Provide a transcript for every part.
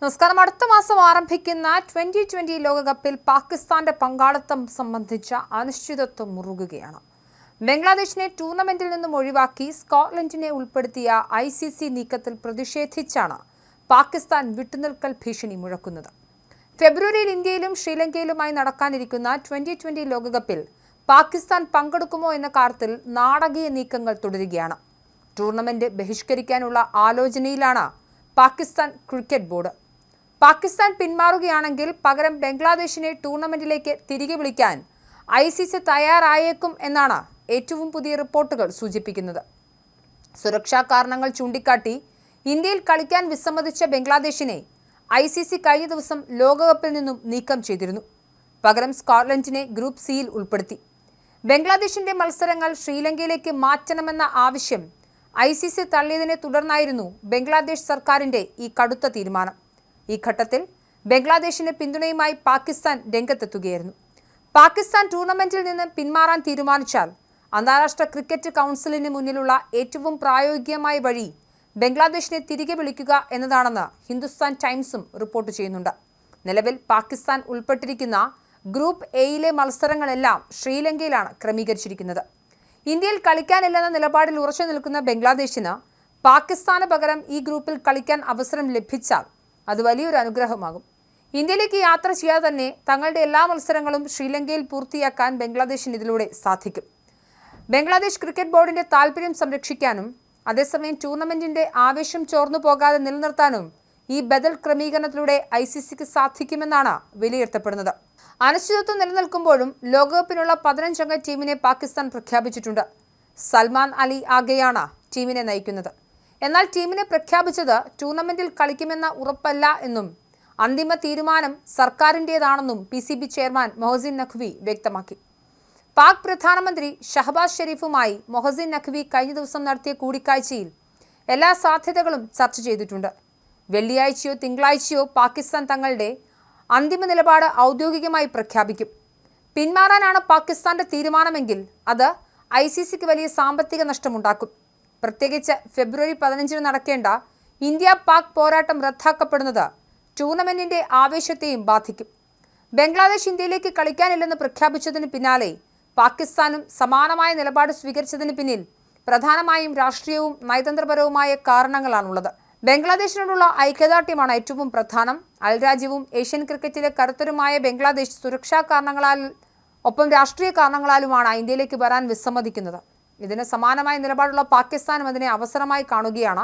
നമസ്കാരം. അടുത്ത മാസം ആരംഭിക്കുന്ന 2020 ലോകകപ്പിൽ പാകിസ്ഥാന്റെ പങ്കാളിത്തം സംബന്ധിച്ച അനിശ്ചിതത്വം മുറുകുകയാണ്. ബംഗ്ലാദേശിനെ ടൂർണമെന്റിൽ നിന്നും ഒഴിവാക്കി സ്കോട്ട്ലൻഡിനെ ഉൾപ്പെടുത്തിയ ICC നീക്കത്തിൽ പ്രതിഷേധിച്ചാണ് പാകിസ്ഥാൻ വിട്ടുനിൽക്കൽ ഭീഷണി മുഴക്കുന്നത്. ഫെബ്രുവരിയിൽ ഇന്ത്യയിലും ശ്രീലങ്കയിലുമായി നടക്കാനിരിക്കുന്ന 2020 ലോകകപ്പിൽ പാകിസ്ഥാൻ പങ്കെടുക്കുമോ എന്ന കാര്യത്തിൽ നാടകീയ നീക്കങ്ങൾ തുടരുകയാണ്. ടൂർണമെന്റ് ബഹിഷ്കരിക്കാനുള്ള ആലോചനയിലാണ് പാകിസ്ഥാൻ ക്രിക്കറ്റ് ബോർഡ്. പാകിസ്ഥാൻ പിന്മാറുകയാണെങ്കിൽ പകരം ബംഗ്ലാദേശിനെ ടൂർണമെന്റിലേക്ക് തിരികെ വിളിക്കാൻ ICC തയ്യാറായേക്കും എന്നാണ് ഏറ്റവും പുതിയ റിപ്പോർട്ടുകൾ സൂചിപ്പിക്കുന്നത്. സുരക്ഷാ കാരണങ്ങൾ ചൂണ്ടിക്കാട്ടി ഇന്ത്യയിൽ കളിക്കാൻ വിസമ്മതിച്ച ബംഗ്ലാദേശിനെ ICC കഴിഞ്ഞ ദിവസം ലോകകപ്പിൽ നിന്നും നീക്കം ചെയ്തിരുന്നു. പകരം സ്കോട്ട്ലൻഡിനെ ഗ്രൂപ്പ് സിയിൽ ഉൾപ്പെടുത്തി. ബംഗ്ലാദേശിന്റെ മത്സരങ്ങൾ ശ്രീലങ്കയിലേക്ക് മാറ്റണമെന്ന ആവശ്യം ICC തള്ളിയതിനെ തുടർന്നായിരുന്നു ബംഗ്ലാദേശ് സർക്കാരിന്റെ ഈ കടുത്ത തീരുമാനം. ഈ ഘട്ടത്തിൽ ബംഗ്ലാദേശിന് പിന്തുണയുമായി പാകിസ്ഥാൻ രംഗത്തെത്തുകയായിരുന്നു. പാകിസ്ഥാൻ ടൂർണമെന്റിൽ നിന്ന് പിന്മാറാൻ തീരുമാനിച്ചാൽ അന്താരാഷ്ട്ര ക്രിക്കറ്റ് കൗൺസിലിന് മുന്നിലുള്ള ഏറ്റവും പ്രായോഗികമായ വഴി ബംഗ്ലാദേശിനെ തിരികെ വിളിക്കുക എന്നതാണെന്ന് ഹിന്ദുസ്ഥാൻ ടൈംസും റിപ്പോർട്ട് ചെയ്യുന്നുണ്ട്. നിലവിൽ പാകിസ്ഥാൻ ഉൾപ്പെട്ടിരിക്കുന്ന ഗ്രൂപ്പ് എയിലെ മത്സരങ്ങളെല്ലാം ശ്രീലങ്കയിലാണ് ക്രമീകരിച്ചിരിക്കുന്നത്. ഇന്ത്യയിൽ കളിക്കാനില്ലെന്ന നിലപാടിൽ ഉറച്ചു നിൽക്കുന്ന ബംഗ്ലാദേശിന് പാകിസ്ഥാന് പകരം ഈ ഗ്രൂപ്പിൽ കളിക്കാൻ അവസരം ലഭിച്ചാൽ അത് വലിയൊരു അനുഗ്രഹമാകും. ഇന്ത്യയിലേക്ക് യാത്ര ചെയ്യാതെ തന്നെ തങ്ങളുടെ എല്ലാ മത്സരങ്ങളും ശ്രീലങ്കയിൽ പൂർത്തിയാക്കാൻ ബംഗ്ലാദേശിന് ഇതിലൂടെ സാധിക്കും. ബംഗ്ലാദേശ് ക്രിക്കറ്റ് ബോർഡിന്റെ താൽപര്യം സംരക്ഷിക്കാനും അതേസമയം ടൂർണമെന്റിന്റെ ആവേശം ചോർന്നു പോകാതെ നിലനിർത്താനും ഈ ബദൽ ക്രമീകരണത്തിലൂടെ ICCക്ക് സാധിക്കുമെന്നാണ് വിലയിരുത്തപ്പെടുന്നത്. അനിശ്ചിതത്വം നിലനിൽക്കുമ്പോഴും ലോകകപ്പിനുള്ള 15 അംഗ ടീമിനെ പാകിസ്ഥാൻ പ്രഖ്യാപിച്ചിട്ടുണ്ട്. സൽമാൻ അലി ആഗെയാണ് ടീമിനെ നയിക്കുന്നത്. എന്നാൽ ടീമിനെ പ്രഖ്യാപിച്ചത് ടൂർണമെന്റിൽ കളിക്കുമെന്ന ഉറപ്പല്ല എന്നും അന്തിമ തീരുമാനം സർക്കാരിൻ്റെതാണെന്നും PCB ചെയർമാൻ മൊഹസിൻ നഖ്വി വ്യക്തമാക്കി. പാക് പ്രധാനമന്ത്രി ഷഹബാസ് ഷെരീഫുമായി മൊഹസിൻ നഖ്വി കഴിഞ്ഞ ദിവസം നടത്തിയ കൂടിക്കാഴ്ചയിൽ എല്ലാ സാധ്യതകളും ചർച്ച ചെയ്തിട്ടുണ്ട്. വെള്ളിയാഴ്ചയോ തിങ്കളാഴ്ചയോ പാകിസ്ഥാൻ തങ്ങളുടെ അന്തിമ നിലപാട് ഔദ്യോഗികമായി പ്രഖ്യാപിക്കും. പിന്മാറാനാണ് പാകിസ്ഥാന്റെ തീരുമാനമെങ്കിൽ അത് ICCക്ക് വലിയ സാമ്പത്തിക നഷ്ടമുണ്ടാക്കും. പ്രത്യേകിച്ച് ഫെബ്രുവരി 15 നടക്കേണ്ട ഇന്ത്യ പാക് പോരാട്ടം റദ്ദാക്കപ്പെടുന്നത് ടൂർണമെന്റിന്റെ ആവേശത്തെയും ബാധിക്കും. ബംഗ്ലാദേശ് ഇന്ത്യയിലേക്ക് കളിക്കാനില്ലെന്ന് പ്രഖ്യാപിച്ചതിന് പിന്നാലെ പാകിസ്ഥാനും സമാനമായ നിലപാട് സ്വീകരിച്ചതിന് പിന്നിൽ പ്രധാനമായും രാഷ്ട്രീയവും നയതന്ത്രപരവുമായ കാരണങ്ങളാണുള്ളത്. ബംഗ്ലാദേശിനോടുള്ള ഐക്യദാർഢ്യമാണ് ഏറ്റവും പ്രധാനം. അയൽരാജ്യവും ഏഷ്യൻ ക്രിക്കറ്റിലെ കരുത്തരുമായ ബംഗ്ലാദേശ് സുരക്ഷാ കാരണങ്ങളാൽ ഒപ്പം രാഷ്ട്രീയ കാരണങ്ങളാലുമാണ് ഇന്ത്യയിലേക്ക് വരാൻ വിസമ്മതിക്കുന്നത്. ഇതിന് സമാനമായ നിലപാടുള്ള പാകിസ്ഥാനും അതിനെ അവസരമായി കാണുകയാണ്.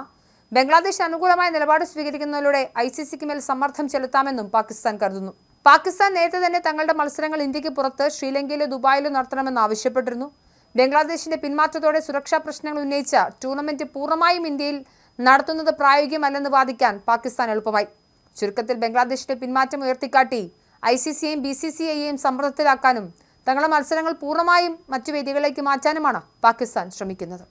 ബംഗ്ലാദേശ് അനുകൂലമായ നിലപാട് സ്വീകരിക്കുന്നതിലൂടെ ICCക്ക് മേൽ സമ്മർദ്ദം ചെലുത്താമെന്നും പാകിസ്ഥാൻ കരുതുന്നു. പാകിസ്ഥാൻ നേരത്തെ തന്നെ തങ്ങളുടെ മത്സരങ്ങൾ ഇന്ത്യക്ക് പുറത്ത് ശ്രീലങ്കയിലോ ദുബായിലോ നടത്തണമെന്ന് ആവശ്യപ്പെട്ടിരുന്നു. ബംഗ്ലാദേശിന്റെ പിന്മാറ്റത്തോടെ സുരക്ഷാ പ്രശ്നങ്ങൾ ഉന്നയിച്ച ടൂർണമെന്റ് പൂർണ്ണമായും ഇന്ത്യയിൽ നടത്തുന്നത് പ്രായോഗികമല്ലെന്ന് വാദിക്കാൻ പാകിസ്ഥാൻ എളുപ്പമായി. ചുരുക്കത്തിൽ ബംഗ്ലാദേശിന്റെ പിന്മാറ്റം ഉയർത്തിക്കാട്ടി ICCയെയും BCCIയെയും സമ്മർദ്ദത്തിലാക്കാനും തങ്ങളുടെ മത്സരങ്ങൾ പൂർണ്ണമായും മറ്റു വേദികളിലേക്ക് മാറ്റാനുമാണ് പാകിസ്ഥാൻ ശ്രമിക്കുന്നത്.